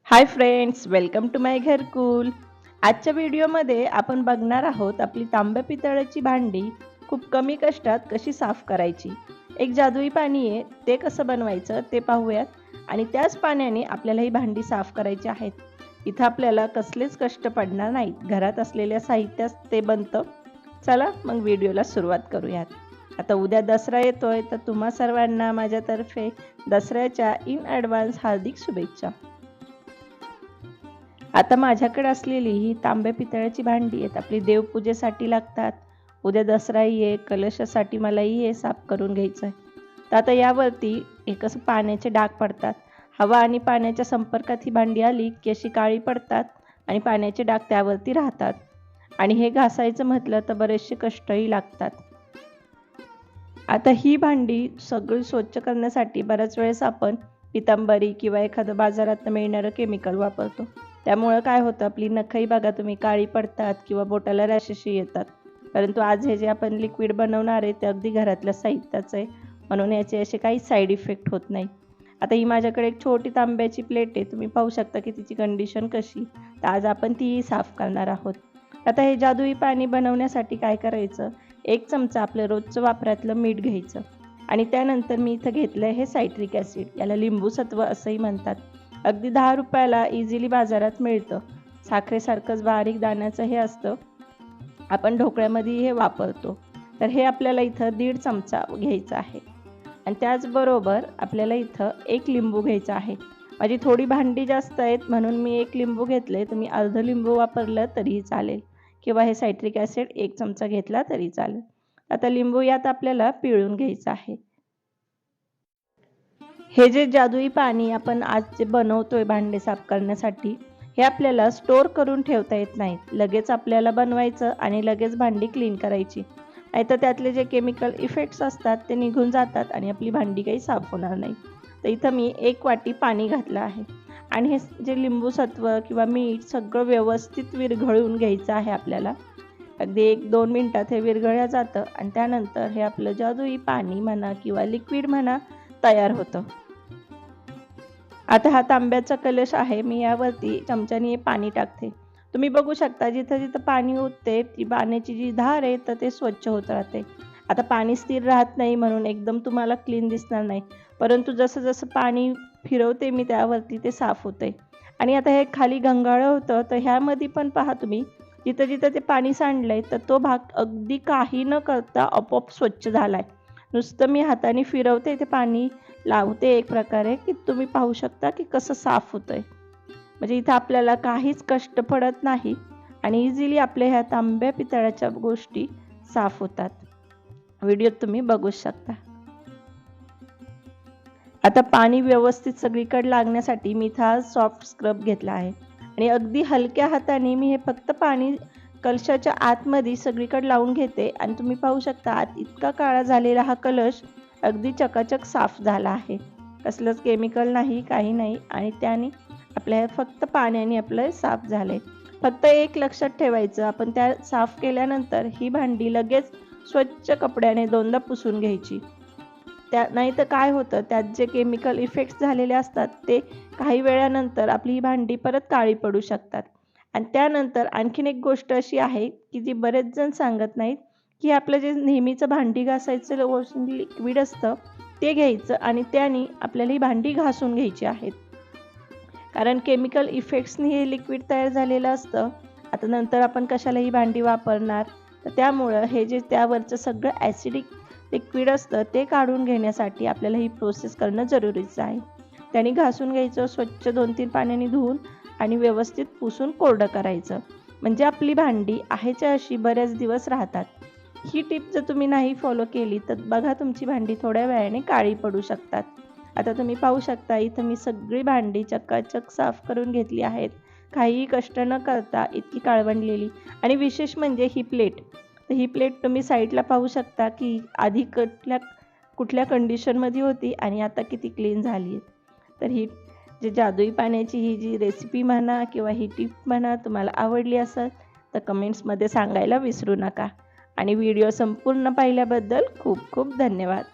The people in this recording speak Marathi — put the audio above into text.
हाय फ्रेंड्स, वेलकम टू माय घरकुल. आजच्या व्हिडिओमध्ये आपण बघणार आहोत आपली तांब्या पितळाची भांडी खूप कमी कष्टात कशी साफ करायची. एक जादुई पाणी आहे, ते कसं बनवायचं ते पाहूयात. आणि त्याच पाण्याने आपल्याला ही भांडी साफ करायची आहेत. इथं आपल्याला कसलेच कष्ट पडणार नाहीत, घरात असलेल्या साहित्यात ते बनतं. चला मग व्हिडिओला सुरुवात करूयात. आता उद्या दसरा येतोय, तर तुम्हा सर्वांना माझ्यातर्फे दसऱ्याच्या इन ॲडव्हान्स हार्दिक शुभेच्छा. आता माझ्याकडे असलेली ही तांब्या पितळाची भांडी आहेत, आपली देवपूजेसाठी लागतात. उद्या दसराही आहे, कलशासाठी मलाही हे साफ करून घ्यायचं आहे. तर आता यावरती एक असं पाण्याचे डाग पडतात. हवा आणि पाण्याच्या संपर्कात ही भांडी आली की अशी काळी पडतात आणि पाण्याचे डाग त्यावरती राहतात. आणि हे घासायचं म्हटलं तर बरेचसे कष्टही लागतात. आता ही भांडी सगळी स्वच्छ करण्यासाठी बऱ्याच वेळेस आपण पितांबरी किंवा एखादं बाजारात मिळणारं केमिकल वापरतो. त्यामुळं काय होतं, आपली नखही बघा तुम्ही काळी पडतात किंवा बोटाला रॅशेसही येतात. परंतु आज हे जे आपण लिक्विड बनवणार आहे ते अगदी घरातल्या साहित्याचं आहे, म्हणून याचे असे काही साईड इफेक्ट होत नाही. आता ही माझ्याकडे एक छोटी तांब्याची प्लेट आहे, तुम्ही पाहू शकता की तिची कंडिशन कशी. तर आज आपण तीही साफ करणार आहोत. आता हे जादुई पाणी बनवण्यासाठी काय करायचं, 1 चमचा आपलं रोजचं वापरातलं मीठ घ्यायचं. आणि त्यानंतर मी इथं घेतलं आहे हे सायट्रिक ॲसिड, याला लिंबू सत्व असंही म्हणतात. अगदी 10 रुपयाला इझिली बाजारात मिळतं. साखरेसारखंच बारीक दाण्याचं हे असतं, आपण ढोकळ्यामध्ये हे वापरतो. तर हे आपल्याला इथं 1.5 चमचा घ्यायचं आहे. आणि त्याचबरोबर आपल्याला इथं 1 लिंबू घ्यायचा आहे. माझी थोडी भांडी जास्त आहेत म्हणून मी 1 लिंबू घेतले, तुम्ही अर्ध लिंबू वापरलं तरीही चालेल, किंवा हे सायट्रिक ॲसिड 1 चमचा घेतला तरी चालेल. आता लिंबू यात आपल्याला पिळून घ्यायचं आहे. हे जे जादुई पाणी आपण आज जे बनवतोय भांडे साफ करण्यासाठी, हे आपल्याला स्टोअर करून ठेवता येत नाही. लगेच आपल्याला बनवायचं आणि लगेच भांडी क्लीन करायची. नाहीतर त्यातले जे केमिकल इफेक्ट्स असतात ते निघून जातात आणि आपली भांडी काही साफ होणार नाही. तर इथं मी 1 वाटी पाणी घातलं आहे. आणि हे जे लिंबू सत्व किंवा मीठ सगळं व्यवस्थित विरघळून घ्यायचं आहे आपल्याला. अगदी 1-2 मिनिटात हे विरघळलं जातं आणि त्यानंतर हे आपलं जादुई पाणी म्हणा किंवा लिक्विड म्हणा तयार होतं. आता हा तांब्याचा कलश आहे, मी यावरती चमच्याने पाणी टाकते. तुम्ही बघू शकता जिथं जिथं पाणी ओतते ती पाण्याची जी धार आहे तर ते स्वच्छ होत राहते. आता पाणी स्थिर राहत नाही म्हणून एकदम तुम्हाला क्लीन दिसणार नाही, परंतु जसं जसं पाणी फिरवते मी त्यावरती ते साफ होते. आणि आता हे खाली घंगाळं होतं, तर ह्यामध्ये पण पहा तुम्ही, जिथं जिथं ते पाणी सांडलंय तर तो भाग अगदी काही न करता आपोआप स्वच्छ झालाय. नुसतं मी हाताने फिरवते ते पाणी लावते एक प्रकारे, की तुम्ही पाहू शकता की कसं साफ होतंय. म्हणजे इथं आपल्याला काहीच कष्ट पडत नाही आणि इझिली आपल्या ह्या तांब्या पितळाच्या गोष्टी साफ होतात. व्हिडिओत तुम्ही बघू शकता. आता पाणी व्यवस्थित सगळीकडे लागण्यासाठी मी इथं सॉफ्ट स्क्रब घेतला आहे आणि अगदी हलक्या हाताने मी हे फक्त पाणी कलशाच्या आतमध्ये सगळीकडे लावून घेते. आणि तुम्ही पाहू शकता आत इतका काळा झालेला हा कलश अगदी चकाचक साफ झाला आहे. कसलंच केमिकल नाही, काही नाही. आणि त्याने आपल्या फक्त पाण्याने आपलं साफ झालंय. फक्त एक लक्षात ठेवायचं, आपण त्या साफ केल्यानंतर ही भांडी लगेच स्वच्छ कपड्याने 2दा पुसून घ्यायची. नाही तर काय होतं, त्यात जे केमिकल इफेक्ट्स झालेले असतात ते काही वेळानंतर आपली ही भांडी परत काळी पडू शकतात. आणि त्यानंतर आणखीन एक गोष्ट अशी आहे की जी बरेच जण सांगत नाहीत, की आपलं जे नेहमीचं भांडी घासायचं वॉशिंग लिक्विड असतं ते घ्यायचं आणि त्याने आपल्याला ही भांडी घासून घ्यायची आहेत. कारण केमिकल इफेक्ट्सनी हे लिक्विड तयार झालेलं असतं. आता नंतर आपण कशाला ही भांडी वापरणार, तर त्यामुळं हे जे त्यावरचं सगळं ॲसिडिक लिक्विड असतं ते काढून घेण्यासाठी आपल्याला ही प्रोसेस करणं जरुरीचं आहे. त्याने घासून घ्यायचं, स्वच्छ 2-3 पाण्याने धुवून आणि व्यवस्थित पुसून कोरडं करायचं. म्हणजे आपली भांडी आहेच्या अशी बऱ्याच दिवस राहतात. ही टिप जर तुम्ही नाही फॉलो केली तर बघा तुमची भांडी थोड्या वेळाने काळी पडू शकतात. आता तुम्ही पाहू शकता इथं मी सगळी भांडी चकाचक साफ करून घेतली आहेत, काहीही कष्ट न करता इतकी काळवंडलेली. आणि विशेष म्हणजे ही प्लेट, तर ही प्लेट तुम्ही साईडला पाहू शकता की आधी कुठल्या कंडिशनमध्ये होती आणि आता किती क्लीन झाली आहे. तर ही जे जादुई पाण्याची ही जी रेसिपी म्हणा किंवा ही टिप म्हणा तुम्हाला आवडली असेल तर कमेंट्समध्ये सांगायला विसरू नका. आणि व्हिडिओ संपूर्ण पाहिल्याबद्दल खूप खूप धन्यवाद.